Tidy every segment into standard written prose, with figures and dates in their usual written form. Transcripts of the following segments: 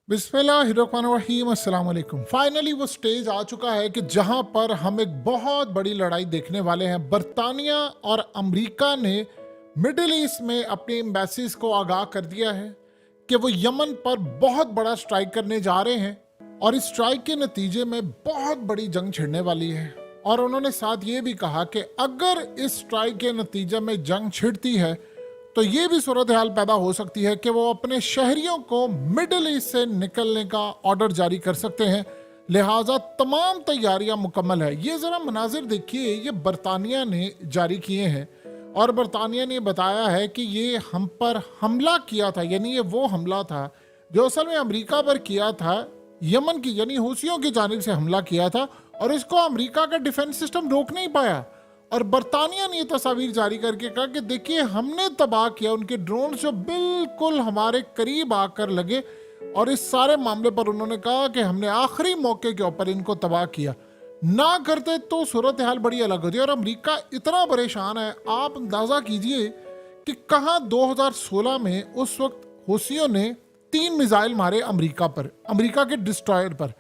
बिस्मिल्लाहिर्रहमानिर्रहीम, अस्सलाम वालेकुम। फाइनली वो स्टेज आ चुका है कि जहां पर हम एक बहुत बड़ी लड़ाई देखने वाले हैं। बरतानिया और अमेरिका ने मिडिल ईस्ट में अपनी एम्बेसीज को आगाह कर दिया है कि वो यमन पर बहुत बड़ा स्ट्राइक करने जा रहे हैं और इस स्ट्राइक के नतीजे में बहुत बड़ी जंग छिड़ने वाली है। और उन्होंने साथ ये भी कहा कि अगर इस स्ट्राइक के नतीजे में जंग छिड़ती है तो ये भी सूरत हाल पैदा हो सकती है कि वो अपने शहरियों को मिडिल ईस्ट से निकलने का ऑर्डर जारी कर सकते हैं। लिहाजा तमाम तैयारियां मुकम्मल है। ये जरा मनाजिर देखिए, ये बरतानिया ने जारी किए हैं और बरतानिया ने बताया है कि ये हम पर हमला किया था, यानी ये वो हमला था जो असल में अमेरिका पर किया था। यमन की यानी हूसियों की जानिब से हमला किया था और इसको अमेरिका का डिफेंस सिस्टम रोक नहीं पाया। और बरतानिया ने ये तस्वीर जारी करके कहा कि देखिए हमने तबाह किया, उनके ड्रोन जो बिल्कुल हमारे करीब आकर लगे। और इस सारे मामले पर उन्होंने कहा कि हमने आखिरी मौके के ऊपर इनको तबाह किया, ना करते तो सूरत हाल बड़ी अलग होती। और अमेरिका इतना परेशान है, आप अंदाजा कीजिए कि कहाँ 2016 में उस वक्त हूसियों ने 3 मिसाइल मारे अमेरिका पर, अमेरिका के डिस्ट्रॉयर पर,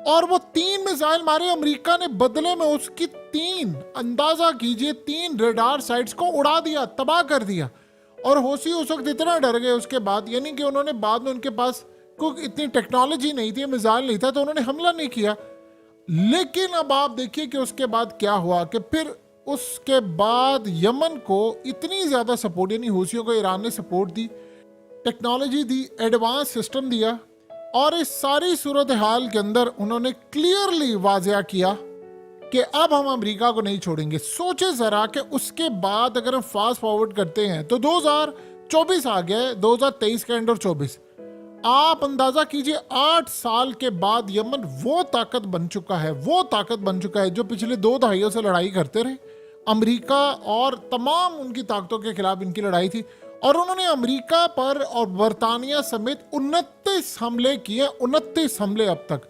और वो 3 मिसाइल मारे अमेरिका ने, बदले में उसकी 3, अंदाजा कीजिए 3 रेडार साइट्स को उड़ा दिया, तबाह कर दिया। और हौसी उस वक्त इतना डर गए उसके बाद, यानी कि उन्होंने बाद में, उनके पास कोई इतनी टेक्नोलॉजी नहीं थी, मिसाइल नहीं था, तो उन्होंने हमला नहीं किया। लेकिन अब आप देखिए कि उसके बाद क्या हुआ कि फिर उसके बाद यमन को इतनी ज्यादा सपोर्ट, यानी हूसियों को ईरान ने सपोर्ट दी, टेक्नोलॉजी दी, एडवांस सिस्टम दिया। और इस सारी सूरत हाल के अंदर उन्होंने क्लियरली वाज़िया किया कि अब हम अमेरिका को नहीं छोड़ेंगे। सोचे जरा कि उसके बाद अगर हम फास्ट फॉरवर्ड करते हैं तो 2024 आ गया, 2023 का एंड और 24, आप अंदाजा कीजिए 8 साल के बाद यमन वो ताकत बन चुका है, वो ताकत बन चुका है जो पिछले 2 दहाइयों से लड़ाई करते रहे। अमेरिका और तमाम उनकी ताकतों के खिलाफ इनकी लड़ाई थी और उन्होंने अमेरिका पर और बरतानिया समेत 29 हमले किए, 29 हमले अब तक।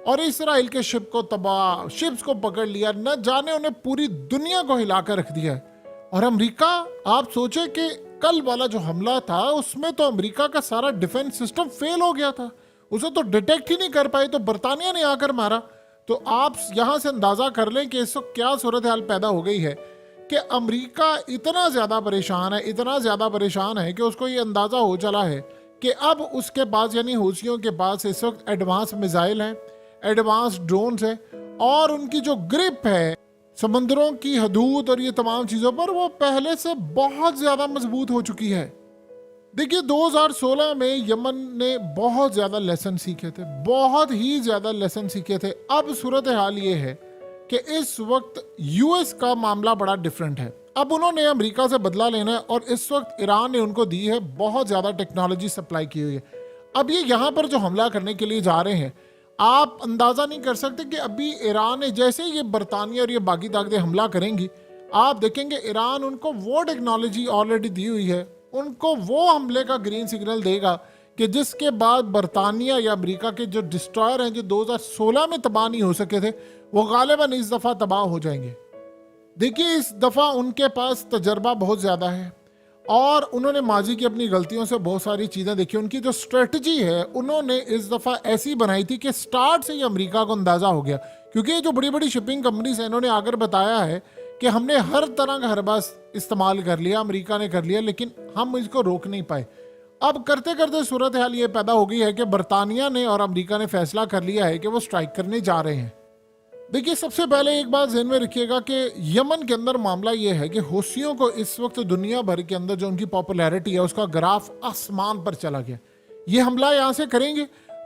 और इसराइल के शिप को तबाह, शिप्स को पकड़ लिया, न जाने उन्हें पूरी दुनिया को हिलाकर रख दिया है। और अमेरिका, आप सोचे कि कल वाला जो हमला था उसमें तो अमेरिका का सारा डिफेंस सिस्टम फेल हो गया था, उसे तो डिटेक्ट ही नहीं कर पाए, तो बरतानिया ने आकर मारा। तो आप यहां से अंदाजा कर लें कि इस वक्त क्या सूरत हाल पैदा हो गई है कि अमेरिका इतना ज़्यादा परेशान है, इतना ज़्यादा परेशान है कि उसको ये अंदाज़ा हो चला है कि अब उसके पास, यानी हूसियों के पास इस वक्त एडवांस मिसाइल हैं, एडवांस ड्रोन्स हैं, और उनकी जो ग्रिप है समंदरों की हदूद और ये तमाम चीज़ों पर, वो पहले से बहुत ज़्यादा मजबूत हो चुकी है। देखिए 2016 में यमन ने बहुत ज़्यादा लेसन सीखे थे, बहुत ही ज़्यादा लेसन सीखे थे। अब सूरत हाल ये है कि इस वक्त यूएस का मामला बड़ा डिफरेंट है। अब उन्होंने अमेरिका से बदला लेना है और इस वक्त ईरान ने उनको दी है, बहुत ज़्यादा टेक्नोलॉजी सप्लाई की हुई है। अब ये यहाँ पर जो हमला करने के लिए जा रहे हैं, आप अंदाज़ा नहीं कर सकते कि अभी ईरान ने, जैसे ये बरतानिया और ये बाकी ताकतें हमला करेंगी, आप देखेंगे ईरान उनको वो टेक्नोलॉजी ऑलरेडी दी हुई है, उनको वो हमले का ग्रीन सिग्नल देगा कि जिसके बाद बरतानिया या अमेरिका के जो डिस्ट्रॉयर हैं जो 2016 में तबाह नहीं हो सके थे, वो गालिबन इस दफ़ा तबाह हो जाएंगे। देखिए इस दफ़ा उनके पास तजर्बा बहुत ज़्यादा है और उन्होंने माजी की अपनी गलतियों से बहुत सारी चीज़ें देखी। उनकी जो स्ट्रेटजी है उन्होंने इस दफ़ा ऐसी बनाई थी कि स्टार्ट से ही अमेरिका को अंदाज़ा हो गया, क्योंकि ये जो बड़ी बड़ी शिपिंग कंपनीज हैं इन्होंने आकर बताया है कि हमने हर तरह का हरबाज इस्तेमाल कर लिया, अमेरिका ने कर लिया, लेकिन हम इसको रोक नहीं पाए। अब करते करते सूरत हाल ये पैदा हो गई है कि बरतानिया ने और अमेरिका ने फैसला कर लिया है कि वो स्ट्राइक करने जा रहे हैं। देखिए सबसे पहले एक बात ज़हन में रखिएगा कि यमन के अंदर मामला ये है कि हूसियों को इस वक्त दुनिया भर के अंदर जो उनकी पॉपुलैरिटी है उसका ग्राफ आसमान पर चला गया। ये हमला यहाँ से करेंगे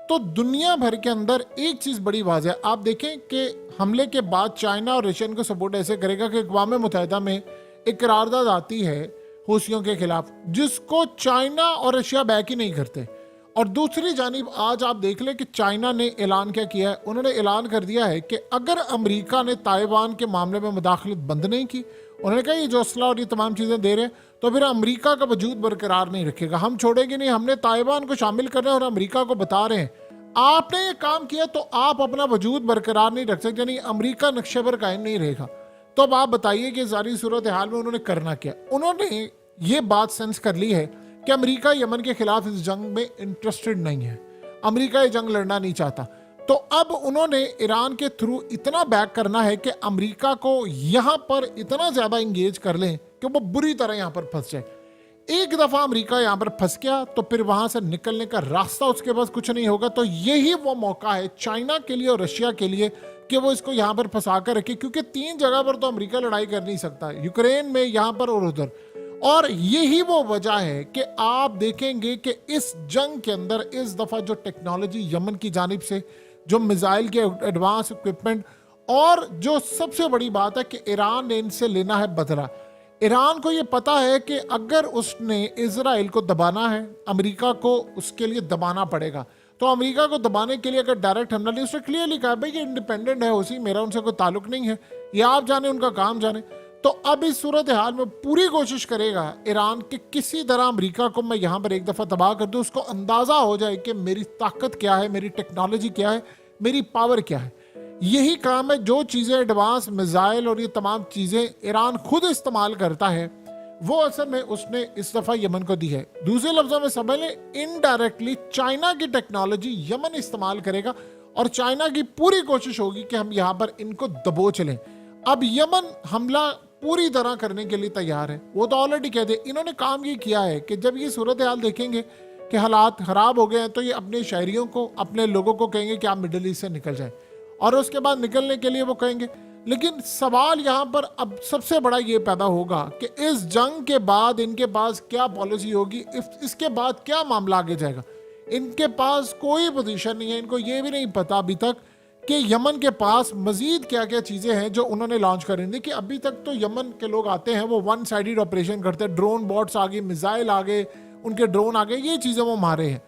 तो दुनिया भर के अंदर एक चीज़ बड़ी वाज़ेह है, आप देखें कि हमले के बाद चाइना और रशियन को सपोर्ट ऐसे करेगा कि अक़वाम मुत्तहिदा में एक करारदाद आती है हूसियों के खिलाफ, जिसको चाइना और रशिया बैक ही नहीं करते। और दूसरी जानिब आज आप देख लें कि चाइना ने ऐलान क्या किया है, उन्होंने ऐलान कर दिया है कि अगर अमेरिका ने ताइवान के मामले में मुदाखलत बंद नहीं की, उन्होंने कहा ये जो असला और ये तमाम चीज़ें दे रहे हैं, तो फिर अमेरिका का वजूद बरकरार नहीं रखेगा, हम छोड़ेंगे नहीं, हमने ताइवान को शामिल करना है। और अमेरिका को बता रहे हैं आपने ये काम किया तो आप अपना वजूद बरकरार नहीं रख सकते, यानी अमेरिका नक्शे पर कायम नहीं रहेगा। तो अब आप बताइए कि सारी सूरत हाल में उन्होंने करना क्या। उन्होंने ये बात सेंस कर ली है कि अमेरिका यमन के खिलाफ इस जंग में इंटरेस्टेड नहीं है। अमेरिका ये जंग लड़ना नहीं चाहता। तो अब उन्होंने ईरान के थ्रू इतना बैक करना है कि अमेरिका को यहां पर इतना ज्यादा इंगेज कर लें कि वो बुरी तरह यहां पर फंस जाए। एक दफा अमेरिका यहां पर फंस गया तो फिर वहां से निकलने का रास्ता उसके पास कुछ नहीं होगा। तो यही वो मौका है चाइना के लिए और रशिया के लिए कि वो इसको यहां पर फंसा कर रखे, क्योंकि 3 जगह पर तो अमेरिका लड़ाई कर नहीं सकता, यूक्रेन में, यहां पर और उधर। और यही वो वजह है कि आप देखेंगे कि इस जंग के अंदर इस दफा जो टेक्नोलॉजी यमन की जानिब से, जो मिसाइल के एडवांस इक्विपमेंट, और जो सबसे बड़ी बात है कि ईरान ने इनसे लेना है बदला। ईरान को ये पता है कि अगर उसने इजराइल को दबाना है, अमेरिका को उसके लिए दबाना पड़ेगा। तो अमेरिका को दबाने के लिए अगर डायरेक्ट हमला नहीं, उसने क्लियरली कहा भाई ये इंडिपेंडेंट है, उसी मेरा उनसे कोई ताल्लुक नहीं है, ये आप जाने उनका काम जाने। तो अब इस सूरत हाल में पूरी कोशिश करेगा ईरान कि किसी तरह अमेरिका को मैं यहाँ पर एक दफ़ा तबाह कर दूँ, उसको अंदाज़ा हो जाए कि मेरी ताकत क्या है, मेरी टेक्नोलॉजी क्या है, मेरी पावर क्या है। यही काम है, जो चीज़ें एडवांस मिसाइल और ये तमाम चीज़ें ईरान खुद इस्तेमाल करता है वो असल में उसने इस दफ़ा यमन को दी है। दूसरे लफ्ज़ों में समझ लें, इनडायरेक्टली चाइना की टेक्नोलॉजी यमन इस्तेमाल करेगा और चाइना की पूरी कोशिश होगी कि हम यहाँ पर इनको दबोच लें। अब यमन हमला पूरी तरह करने के लिए तैयार है, वो तो ऑलरेडी कहते। इन्होंने काम ये किया है कि जब ये सूरत हाल देखेंगे कि हालात ख़राब हो गए हैं तो ये अपने शहरियों को, अपने लोगों को कहेंगे कि आप मिडिल ईस्ट से निकल जाएं, और उसके बाद निकलने के लिए वो कहेंगे। लेकिन सवाल यहाँ पर अब सबसे बड़ा ये पैदा होगा कि इस जंग के बाद इनके पास क्या पॉलिसी होगी, इसके बाद क्या मामला आगे जाएगा। इनके पास कोई पोजीशन नहीं है, इनको ये भी नहीं पता अभी तक कि यमन के पास मजीद क्या क्या चीज़ें हैं जो उन्होंने लॉन्च करें। देखिए अभी तक तो यमन के लोग आते हैं, वो वन साइडेड ऑपरेशन करते हैं, ड्रोन बॉट्स आ गए, मिसाइल आ गए, उनके ड्रोन आ गए, ये चीज़ें वो मारे हैं।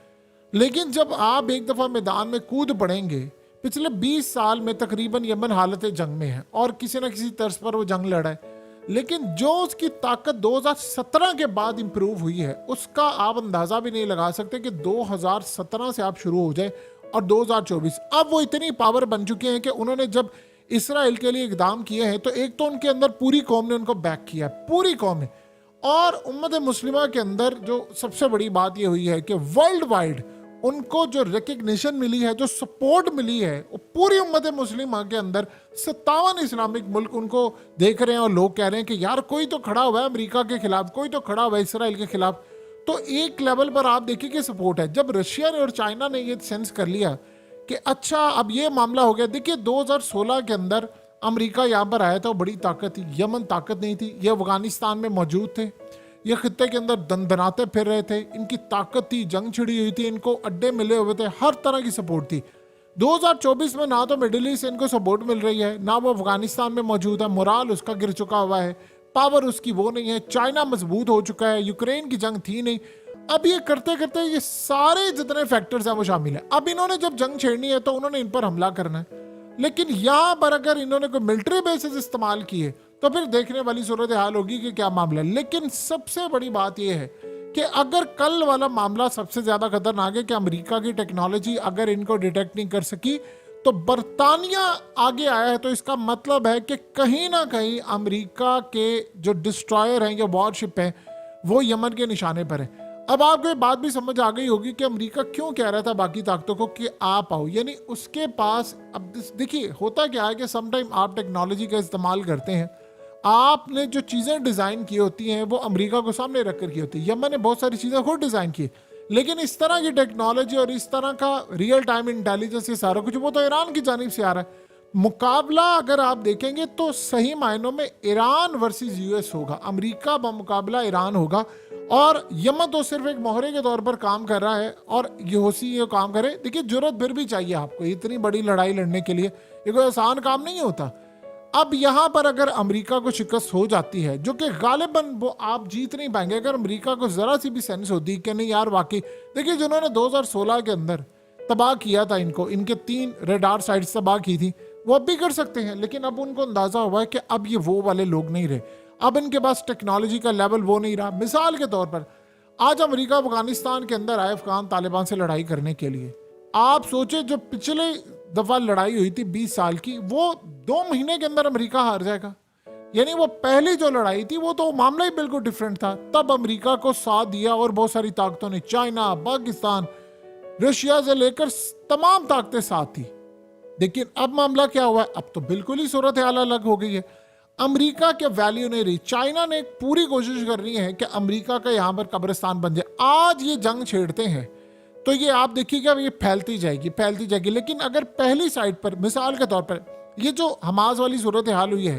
लेकिन जब आप एक दफ़ा मैदान में कूद पड़ेंगे, पिछले 20 साल में तकरीबन यमन हालत जंग में है और किसी न किसी तर्ज पर वो जंग लड़ा है, लेकिन जो उसकी ताकत 2017 के बाद इंप्रूव हुई है उसका आप अंदाज़ा भी नहीं लगा सकते कि 2017 से आप शुरू हो जाए और 2024 अब वो इतनी पावर बन चुके हैं कि उन्होंने जब इसराइल के लिए इकदाम किए हैं तो एक तो उनके अंदर पूरी कौम ने उनको बैक किया है, पूरी कौम ने। और उम्मत मुस्लिमा के अंदर जो सबसे बड़ी बात ये हुई है कि वर्ल्ड वाइड उनको जो रिकग्निशन मिली है, जो सपोर्ट मिली है, वो पूरी उम्मत मुस्लिमा के अंदर 57 इस्लामिक मुल्क उनको देख रहे हैं और लोग कह रहे हैं कि यार कोई तो खड़ा हुआ है अमेरिका के खिलाफ, कोई तो खड़ा हुआ है इसराइल के खिलाफ। तो एक लेवल पर आप देखिए कि सपोर्ट है। जब रशिया ने और चाइना ने ये सेंस कर लिया कि अच्छा अब ये मामला हो गया। देखिए 2016 के अंदर अमेरिका यहाँ पर आया था, वो बड़ी ताकत थी, यमन ताकत नहीं थी, ये अफगानिस्तान में मौजूद थे, ये खित्ते के अंदर दंदनाते फिर रहे थे, इनकी ताकत थी, जंग छिड़ी हुई थी, इनको अड्डे मिले हुए थे, हर तरह की सपोर्ट थी। 2024 में ना तो मिडिल ईस्ट इनको सपोर्ट मिल रही है, ना वो अफगानिस्तान में मौजूद है, मोराल उसका गिर चुका हुआ है, पावर उसकी वो नहीं है, चाइना मजबूत हो चुका है, यूक्रेन की जंग थी नहीं। अब ये करते करते ये सारे जितने फैक्टर्स हैं वो शामिल है। अब इन्होंने जब जंग छेड़नी है तो उन्होंने इन पर हमला करना है, लेकिन यहां पर अगर इन्होंने कोई मिलिट्री बेसिस इस्तेमाल किए तो फिर देखने वाली सूरत हाल होगी कि क्या मामला है। लेकिन सबसे बड़ी बात यह है कि अगर कल वाला मामला सबसे ज्यादा खतरनाक है कि अमेरिका की टेक्नोलॉजी अगर इनको डिटेक्ट नहीं कर सकी तो बरतानिया आगे आया है, तो इसका मतलब है कि कहीं ना कहीं अमेरिका के जो डिस्ट्रॉयर हैं या वॉरशिप हैं वो यमन के निशाने पर है। अब आपको ये बात भी समझ आ गई होगी कि अमेरिका क्यों कह रहा था बाकी ताकतों को कि आप आओ, यानी उसके पास। अब देखिए होता क्या है कि समटाइम आप टेक्नोलॉजी का इस्तेमाल करते हैं, आपने जो चीज़ें डिज़ाइन की होती हैं वो अमेरिका को सामने रख कर की होती है। यमन ने बहुत सारी चीज़ें खुद डिज़ाइन की, लेकिन इस तरह की टेक्नोलॉजी और इस तरह का रियल टाइम इंटेलिजेंस ये सारा कुछ वो तो ईरान की जानिब से आ रहा है। मुकाबला अगर आप देखेंगे तो सही मायनों में ईरान वर्सेस यूएस होगा, अमेरिका बमुकाबला ईरान होगा। और यमन तो सिर्फ एक मोहरे के तौर पर काम कर रहा है और यूएसी ये काम करे। देखिए जरूरत फिर भी चाहिए आपको इतनी बड़ी लड़ाई लड़ने के लिए, ये कोई आसान काम नहीं होता। अब यहाँ पर अगर अमेरिका को शिकस्त हो जाती है, जो कि गालिबन वो आप जीत नहीं पाएंगे, अगर अमेरिका को जरा सी भी सेंस होती कि नहीं यार वाकई, देखिए जिन्होंने 2016 के अंदर तबाह किया था इनको, इनके 3 रेडार साइट्स तबाह की थी, वो अब भी कर सकते हैं। लेकिन अब उनको अंदाजा हुआ है कि अब ये वो वाले लोग नहीं रहे, अब इनके पास टेक्नोलॉजी का लेवल वो नहीं रहा। मिसाल के तौर पर आज अमेरिका अफगानिस्तान के अंदर आए अफगान तालिबान से लड़ाई करने के लिए, आप सोचे जो पिछले दफा लड़ाई हुई थी 20 साल की, वो 2 महीने के अंदर अमेरिका हार जाएगा। यानी वो पहली जो लड़ाई थी वो तो मामला ही बिल्कुल डिफरेंट था। तब अमेरिका को साथ दिया और बहुत सारी ताकतों ने, चाइना, पाकिस्तान, रशिया से लेकर तमाम ताकतें साथ थी। लेकिन अब मामला क्या हुआ, अब तो बिल्कुल ही सूरत हाल अलग हो गई है। अमेरिका के वैल्यू नहीं रही। चाइना ने पूरी कोशिश कर रही है कि अमेरिका का यहां पर कब्रिस्तान बन जाए। आज ये जंग छेड़ते हैं तो ये आप देखिएगा ये फैलती जाएगी। लेकिन अगर पहली साइड पर मिसाल के तौर पर ये जो हमास वाली सूरत हाल हुई है,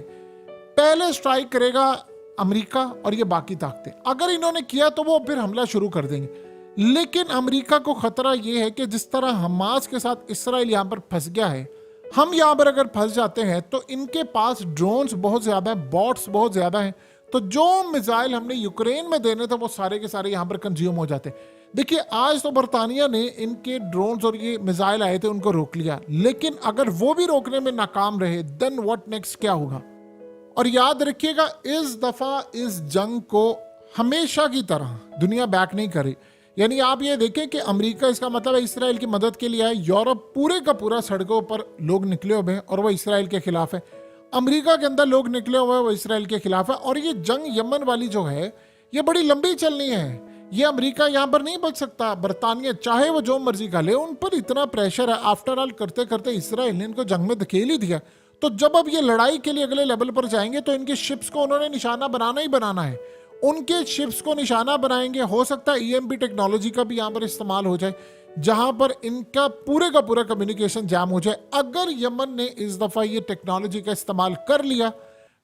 पहले स्ट्राइक करेगा अमेरिका और ये बाकी ताकतें, अगर इन्होंने किया तो वो फिर हमला शुरू कर देंगे। लेकिन अमेरिका को खतरा ये है कि जिस तरह हमास के साथ इसराइल यहां पर फंस गया है, हम यहां पर अगर फंस जाते हैं तो इनके पास ड्रोन्स बहुत ज्यादा है, बॉट्स बहुत ज्यादा हैं, तो जो मिसाइल हमने यूक्रेन में देने थे वो सारे के सारे यहां पर कंज्यूम हो जाते। देखिए आज तो बरतानिया ने इनके ड्रोन्स और ये मिसाइल आए थे उनको रोक लिया, लेकिन अगर वो भी रोकने में नाकाम रहे देन व्हाट नेक्स्ट, क्या होगा। और याद रखिएगा इस दफा इस जंग को हमेशा की तरह दुनिया बैक नहीं करे। यानी आप ये देखें कि अमेरिका, इसका मतलब है इसराइल की मदद के लिए आए, यूरोप पूरे का पूरा सड़कों पर लोग निकले हुए हैं और वो इसराइल के खिलाफ है। अमेरिका के अंदर लोग निकले हुए हैं, वो इसराइल के खिलाफ है। और ये जंग यमन वाली जो है ये बड़ी लंबी चलनी है। ये अमेरिका यहाँ पर नहीं बच सकता। बरतानिया चाहे वो जो मर्जी का ले, उन पर इतना प्रेशर है। आफ्टर ऑल करते करते इसराइल ने इनको जंग में धकेल ही दिया। तो जब अब ये लड़ाई के लिए अगले लेवल पर जाएंगे तो इनके शिप्स को उन्होंने निशाना बनाना ही बनाना है। उनके शिप्स को निशाना बनाएंगे। हो सकता है ईएमपी टेक्नोलॉजी का भी यहाँ पर इस्तेमाल हो जाए, जहां पर इनका पूरे का पूरा कम्युनिकेशन जैम हो जाए। अगर यमन ने इस दफा ये टेक्नोलॉजी का इस्तेमाल कर लिया,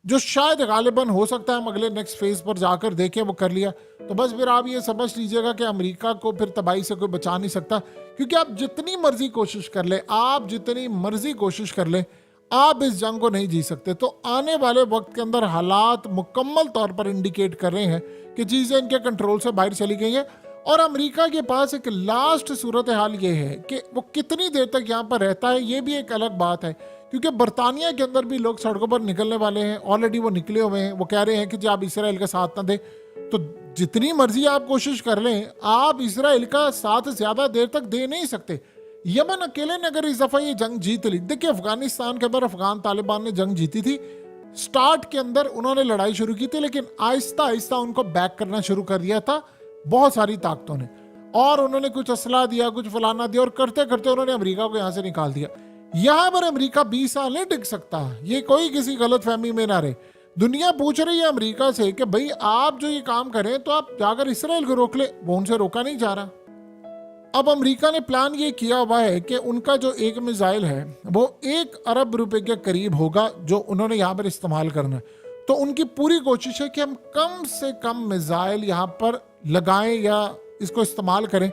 जो शायद गालिबन हो सकता है हम अगले नेक्स्ट फेज पर जाकर देखें, वो कर लिया, तो बस फिर आप ये समझ लीजिएगा कि अमेरिका को फिर तबाही से कोई बचा नहीं सकता। क्योंकि आप जितनी मर्जी कोशिश कर ले, आप इस जंग को नहीं जी सकते। तो आने वाले वक्त के अंदर हालात मुकम्मल तौर पर इंडिकेट कर रहे हैं कि चीजें इनके कंट्रोल से बाहर चली गई हैं। और अमेरिका के पास एक लास्ट सूरत हाल ये है कि वो कितनी देर तक यहाँ पर रहता है, ये भी एक अलग बात है। क्योंकि बरतानिया के अंदर भी लोग सड़कों पर निकलने वाले हैं, ऑलरेडी वो निकले हुए हैं। वो कह रहे हैं कि जब आप इसराइल का साथ ना दें तो जितनी मर्जी आप कोशिश कर लें, आप इसराइल का साथ ज्यादा देर तक दे नहीं सकते। यमन अकेले ने अगर इस दफा ये जंग जीत ली, देखिए अफगानिस्तान के अंदर अफगान तालिबान ने जंग जीती थी। स्टार्ट के अंदर उन्होंने लड़ाई शुरू की थी, लेकिन आहिस्ता आहिस्ता उनको बैक करना शुरू कर दिया था बहुत सारी ताकतों ने। और उन्होंने कुछ असला दिया, कुछ फलाना दिया, और करते करते उन्होंने अमेरिका को यहां से निकाल दिया। यहां पर अमेरिका 20 साल नहीं टिक सकता, ये कोई किसी गलत फहमी में ना रहे। दुनिया पूछ रही है अमेरिका से कि भाई आप जो ये काम करें तो आप जाकर इसराइल को रोक ले, वो उनसे रोका नहीं जा रहा। अब अमेरिका ने प्लान ये किया हुआ है कि उनका जो एक मिसाइल है वो 1 अरब रुपए के करीब होगा, जो उन्होंने यहाँ पर इस्तेमाल करना है। तो उनकी पूरी कोशिश है कि हम कम से कम मिसाइल यहाँ पर लगाएं या इसको इस्तेमाल करें।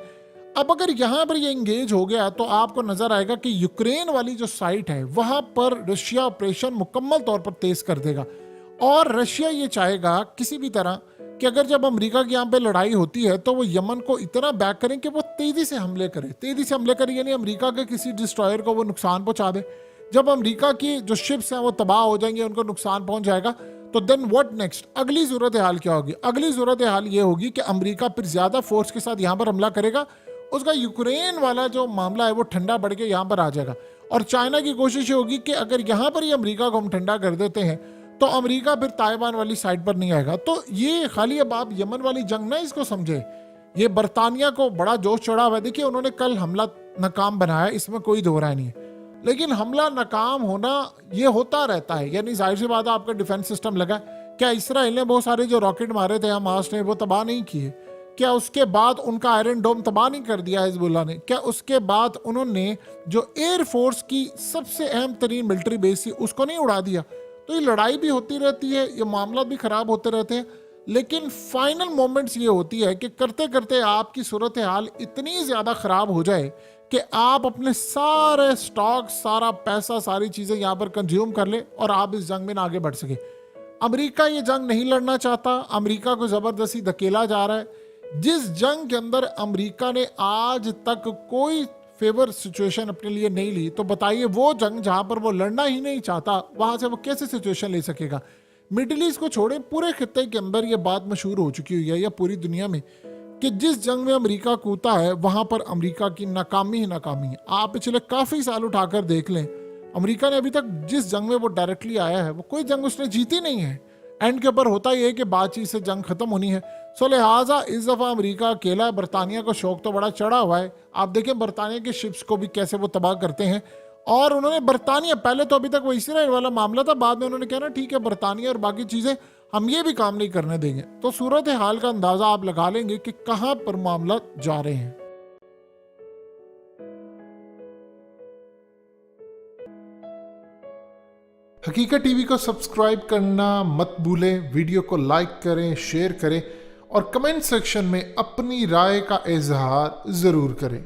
अब अगर यहाँ पर ये इंगेज हो गया तो आपको नजर आएगा कि यूक्रेन वाली जो साइट है वहां पर रशिया ऑपरेशन मुकम्मल तौर पर तेज कर देगा। और रशिया ये चाहेगा किसी भी तरह कि अगर जब अमेरिका की यहाँ पे लड़ाई होती है तो वो यमन को इतना बैक करें कि वो तेजी से हमले करे, यानी अमेरिका के किसी डिस्ट्रॉयर को वो नुकसान पहुंचा दे। जब अमेरिका की जो शिप्स हैं वो तबाह हो जाएंगे, उनको नुकसान पहुंच जाएगा, तो देन व्हाट नेक्स्ट, अगली सूरत हाल क्या होगी। अगली सूरत हाल ये होगी कि अमेरिका फिर ज्यादा फोर्स के साथ यहाँ पर हमला करेगा। उसका यूक्रेन वाला जो मामला है वो ठंडा बढ़ के यहाँ पर आ जाएगा। और चाइना की कोशिश होगी कि अगर यहाँ पर ही अमेरिका को हम ठंडा कर देते हैं तो अमेरिका फिर ताइवान वाली साइड पर नहीं आएगा। तो ये खाली अब आप यमन वाली जंग ना इसको समझे, ये बरतानिया को बड़ा जोश चढ़ा हुआ है। देखिए उन्होंने कल हमला नाकाम बनाया, इसमें कोई दो राय नहीं है, लेकिन हमला नाकाम होना ये होता रहता है। यानी जाहिर सी बात है आपका डिफेंस सिस्टम लगा। क्या इसराइल ने बहुत सारे जो रॉकेट मारे थे हमास ने वो तबाह नहीं किए? क्या उसके बाद उनका आयरन डोम तबाह नहीं कर दिया हिजबुल्लाह ने? क्या उसके बाद उन्होंने जो एयरफोर्स की सबसे अहम तरीन मिलिट्री बेस थी उसको नहीं उड़ा दिया? तो ये लड़ाई भी होती रहती है, ये मामला भी खराब होते रहते हैं, लेकिन फाइनल मोमेंट्स ये होती है कि करते करते आपकी सूरत हाल इतनी ज्यादा खराब हो जाए कि आप अपने सारे स्टॉक, सारा पैसा, सारी चीजें यहाँ पर कंज्यूम कर ले और आप इस जंग में ना आगे बढ़ सके। अमेरिका ये जंग नहीं लड़ना चाहता, अमेरिका को जबरदस्ती धकेला जा रहा है। जिस जंग के अंदर अमेरिका ने आज तक कोई फेवर सिचुएशन अपने लिए नहीं ली, तो बताइए वो जंग जहां पर वो लड़ना ही नहीं चाहता वहां से वो कैसे सिचुएशन ले सकेगा। मिडिल ईस्ट को छोड़े पूरे खित्ते के अंदर ये बात मशहूर हो चुकी हुई है या पूरी दुनिया में कि जिस जंग में अमेरिका कूदा है वहां पर अमेरिका की नाकामी ही नाकामी है। आप पिछले काफी साल उठाकर देख लें, अमेरिका ने अभी तक जिस जंग में वो डायरेक्टली आया है वो कोई जंग उसने जीती नहीं है। एंड के ऊपर होता ही है कि बातचीत से जंग खत्म होनी है। सो लिहाजा इस दफ़ा अमेरिका अकेला है, बरतानिया को शौक तो बड़ा चढ़ा हुआ है। आप देखें बरतानिया के शिप्स को भी कैसे वो तबाह करते हैं। और उन्होंने बरतानिया, पहले तो अभी तक वो इसराइल वाला मामला था, बाद में उन्होंने कहा ना ठीक है बरतानिया और बाकी चीज़ें हम ये भी काम नहीं करने देंगे। तो सूरत हाल का अंदाज़ा आप लगा लेंगे कि कहाँ पर मामला जा रहे हैं। हकीकत टीवी को सब्सक्राइब करना मत भूलें, वीडियो को लाइक करें, शेयर करें और कमेंट सेक्शन में अपनी राय का इजहार ज़रूर करें।